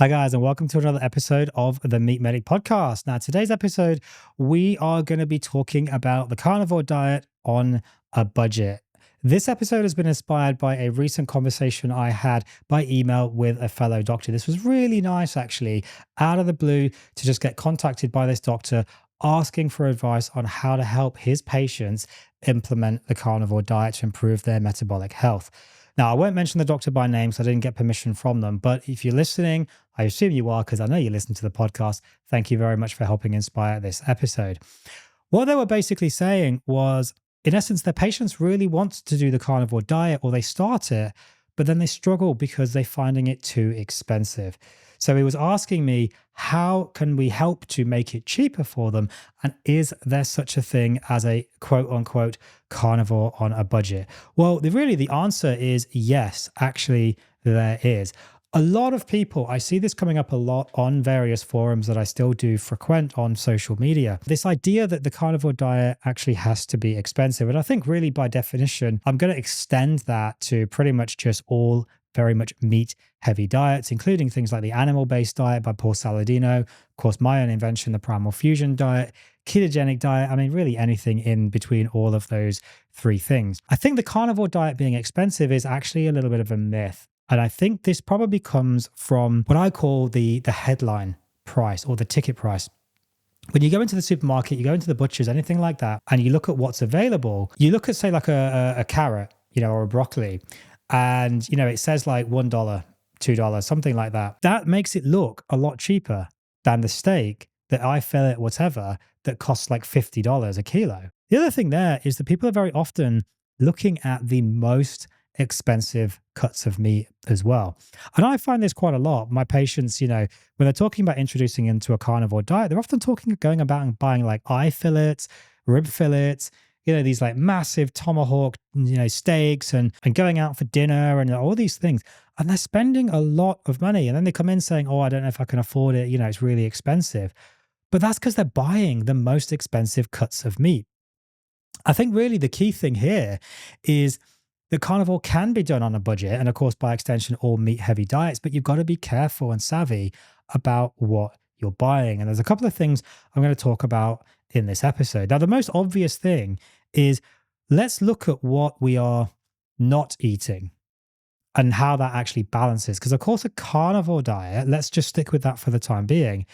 Hi, guys, and welcome to another episode of the Meat Medic podcast. Now, today's episode, we are going to be talking about the carnivore diet on a budget. This episode has been inspired by a recent conversation I had by email with a fellow doctor. This was really nice, actually, out of the blue, to just get contacted by this doctor asking for advice on how to help his patients implement the carnivore diet to improve their metabolic health. Now, I won't mention the doctor by name, so I didn't get permission from them. But if you're listening, I assume you are because I know you listen to the podcast. Thank you very much for helping inspire this episode. What they were basically saying was, in essence, their patients really want to do the carnivore diet or they start it, but then they struggle because they're finding it too expensive. So he was asking me, how can we help to make it cheaper for them? And is there such a thing as a quote unquote carnivore on a budget? Well, the answer is yes, actually, there is. A lot of people, I see this coming up a lot on various forums that I still do frequent on social media. This idea that the carnivore diet actually has to be expensive. And I think really by definition, I'm going to extend that to pretty much just all very much meat heavy diets, including things like the animal-based diet by Paul Saladino, of course, my own invention, the Primal Fusion diet, ketogenic diet. I mean, really anything in between all of those three things. I think the carnivore diet being expensive is actually a little bit of a myth. And I think this probably comes from what I call the headline price or the ticket price. When you go into the supermarket, you go into the butchers, anything like that, and you look at what's available, you look at, say, like a carrot, or a broccoli, and, it says like $1, $2, something like that. That makes it look a lot cheaper than the steak, that I fillet, whatever, that costs like $50 a kilo. The other thing there is that people are very often looking at the most expensive cuts of meat as well. And I find this quite a lot. My patients, when they're talking about introducing into a carnivore diet, they're often going about and buying like eye fillets, rib fillets, these like massive tomahawk, steaks and going out for dinner and all these things. And they're spending a lot of money. And then they come in saying, oh, I don't know if I can afford it. It's really expensive. But that's because they're buying the most expensive cuts of meat. I think really the key thing here is the carnivore can be done on a budget, and of course, by extension, all meat-heavy diets, but you've got to be careful and savvy about what you're buying. And there's a couple of things I'm going to talk about in this episode. Now, the most obvious thing is let's look at what we are not eating and how that actually balances. Because, of course, a carnivore diet, let's just stick with that for the time being.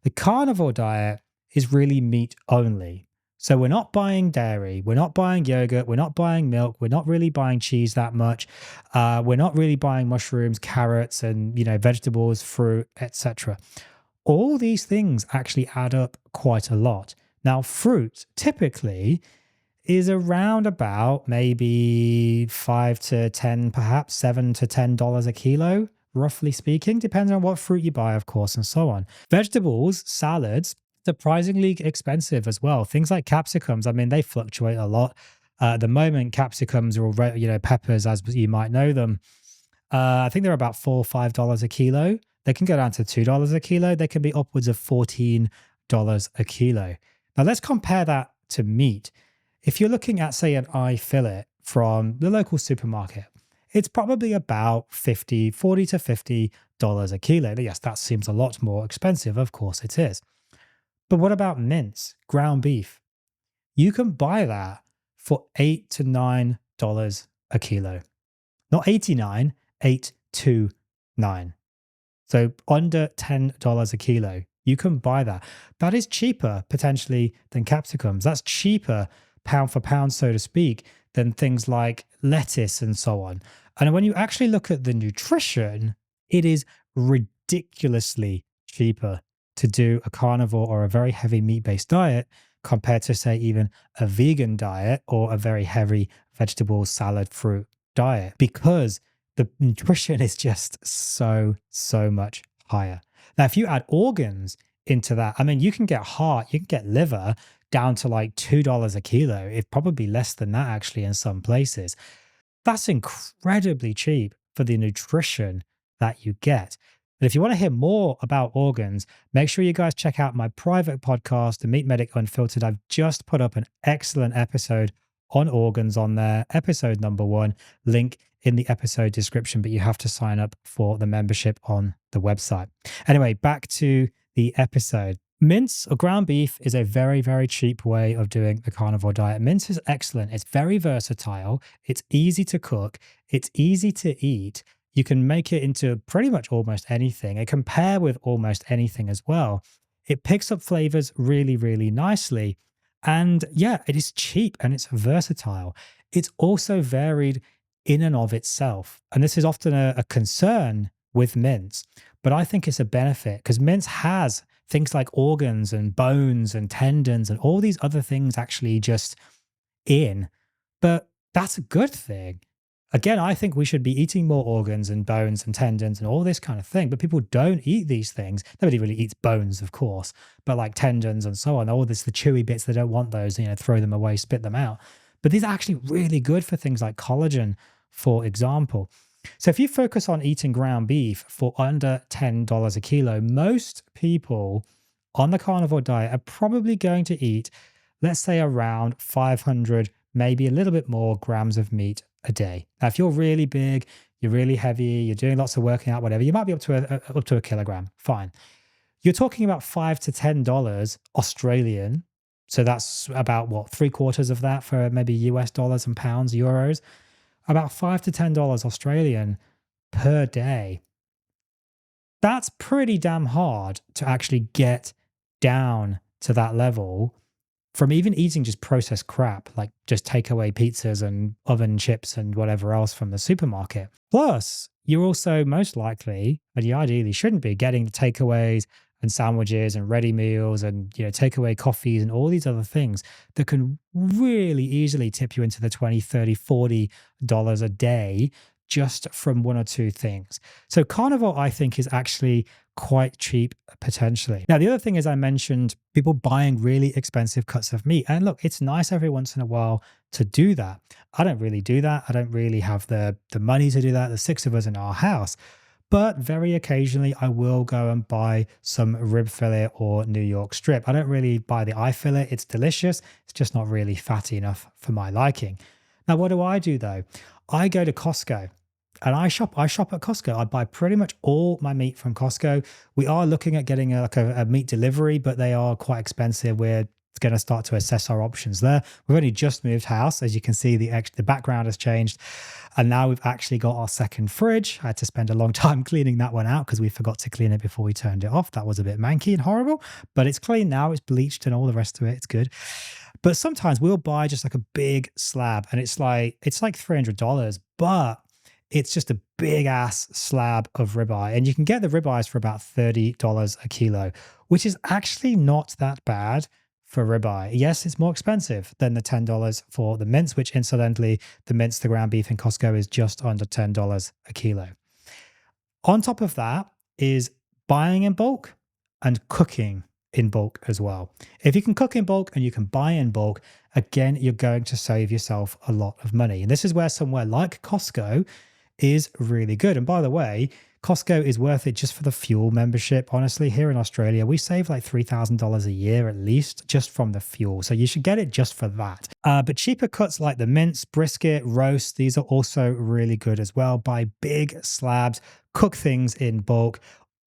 The carnivore diet is really meat only. So we're not buying dairy, we're not buying yogurt, we're not buying milk, we're not really buying cheese that much. We're not really buying mushrooms, carrots, and vegetables, fruit, etc. All these things actually add up quite a lot. Now, fruit typically is around about maybe 5 to 10, perhaps $7 to $10 a kilo, roughly speaking, depending on what fruit you buy, of course, and so on. Vegetables, salads, surprisingly expensive as well. Things like capsicums, I mean, they fluctuate a lot. At the moment, capsicums are all, peppers, as you might know them. I think they're about $4 or $5 a kilo. They can go down to $2 a kilo. They can be upwards of $14 a kilo. Now, let's compare that to meat. If you're looking at, say, an eye fillet from the local supermarket, it's probably about $40 to $50 a kilo. Yes, that seems a lot more expensive. Of course it is. But what about mince, ground beef? You can buy that for $8 to $9 a kilo. Not 89, 829. So under $10 a kilo. You can buy that. That is cheaper potentially than capsicums. That's cheaper pound for pound, so to speak, than things like lettuce and so on. And when you actually look at the nutrition, it is ridiculously cheaper to do a carnivore or a very heavy meat-based diet compared to, say, even a vegan diet or a very heavy vegetable, salad, fruit diet, because the nutrition is just so much higher. Now, if you add organs into that, I mean, you can get heart, you can get liver down to like $2 a kilo. It's probably less than that actually in some places. That's incredibly cheap for the nutrition that you get. And if you want to hear more about organs, make sure you guys check out my private podcast, The Meat Medic Unfiltered. I've just put up an excellent episode on organs on there, episode number 1, link in the episode description, but you have to sign up for the membership on the website. Anyway, back to the episode. Mince or ground beef is a very, very cheap way of doing the carnivore diet. Mince is excellent. It's very versatile. It's easy to cook. It's easy to eat. You can make it into pretty much almost anything. It can pair with almost anything as well. It picks up flavors really, really nicely. And yeah, it is cheap and it's versatile. It's also varied in and of itself. And this is often a concern with mince, but I think it's a benefit because mince has things like organs and bones and tendons and all these other things actually just in. But that's a good thing. Again, I think we should be eating more organs and bones and tendons and all this kind of thing, but people don't eat these things. Nobody really eats bones, of course, but like tendons and so on, all this, the chewy bits, they don't want those, throw them away, spit them out. But these are actually really good for things like collagen, for example. So if you focus on eating ground beef for under $10 a kilo, most people on the carnivore diet are probably going to eat, let's say, around 500, maybe a little bit more grams of meat a day. Now, if you're really big, you're really heavy, you're doing lots of working out, whatever, you might be up to a kilogram. Fine. You're talking about $5 to $10 Australian. So that's about what, 3/4 of that for maybe US dollars and pounds, euros. About $5 to $10 Australian per day. That's pretty damn hard to actually get down to that level from even eating just processed crap, like just takeaway pizzas and oven chips and whatever else from the supermarket. Plus, you're also most likely, and you ideally shouldn't be, getting the takeaways and sandwiches and ready meals and takeaway coffees and all these other things that can really easily tip you into the $20, $30, $40 a day just from one or two things. So carnivore, I think, is actually quite cheap potentially. Now, the other thing is I mentioned people buying really expensive cuts of meat. And look, it's nice every once in a while to do that. I don't really do that. I don't really have the money to do that. There's 6 of us in our house. But very occasionally, I will go and buy some rib fillet or New York strip. I don't really buy the eye fillet. It's delicious. It's just not really fatty enough for my liking. Now, what do I do though? I go to Costco. And I shop at Costco. I buy pretty much all my meat from Costco. We are looking at getting a meat delivery, but they are quite expensive. We're going to start to assess our options there. We've only just moved house. As you can see, the background has changed. And now we've actually got our second fridge. I had to spend a long time cleaning that one out because we forgot to clean it before we turned it off. That was a bit manky and horrible, but it's clean now. It's bleached and all the rest of it. It's good. But sometimes we'll buy just like a big slab and it's like $300, but it's just a big ass slab of ribeye. And you can get the ribeyes for about $30 a kilo, which is actually not that bad for ribeye. Yes, it's more expensive than the $10 for the mince, which incidentally, the ground beef in Costco is just under $10 a kilo. On top of that is buying in bulk and cooking in bulk as well. If you can cook in bulk and you can buy in bulk, again, you're going to save yourself a lot of money. And this is where somewhere like Costco is really good. And by the way, Costco is worth it just for the fuel membership. Honestly, here in Australia, we save like $3,000 a year at least just from the fuel. So you should get it just for that. But cheaper cuts like the mince, brisket, roast, these are also really good as well. Buy big slabs, cook things in bulk.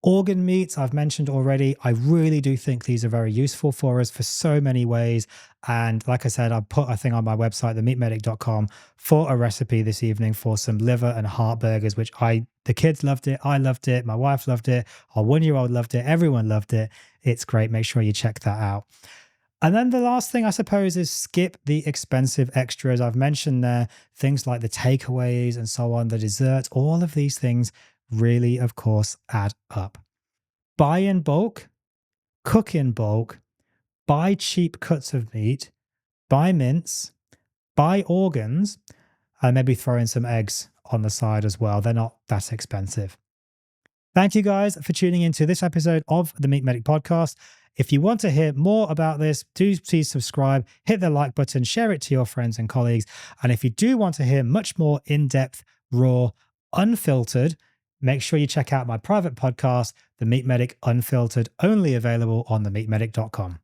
Organ meats, I've mentioned already. I really do think these are very useful for us for so many ways. And like I said, I put a thing on my website, themeatmedic.com, for a recipe this evening for some liver and heart burgers, which the kids loved it. I loved it. My wife loved it. Our 1-year-old loved it. Everyone loved it. It's great. Make sure you check that out. And then the last thing, I suppose, is skip the expensive extras. I've mentioned there things like the takeaways and so on, the desserts, all of these things really, of course, add up. Buy in bulk, cook in bulk, buy cheap cuts of meat, buy mince, buy organs, and maybe throw in some eggs on the side as well. They're not that expensive. Thank you guys for tuning into this episode of the Meat Medic podcast. If you want to hear more about this, do please subscribe, hit the like button, share it to your friends and colleagues. And if you do want to hear much more in-depth, raw, unfiltered, make sure you check out my private podcast, The Meat Medic Unfiltered, only available on themeatmedic.com.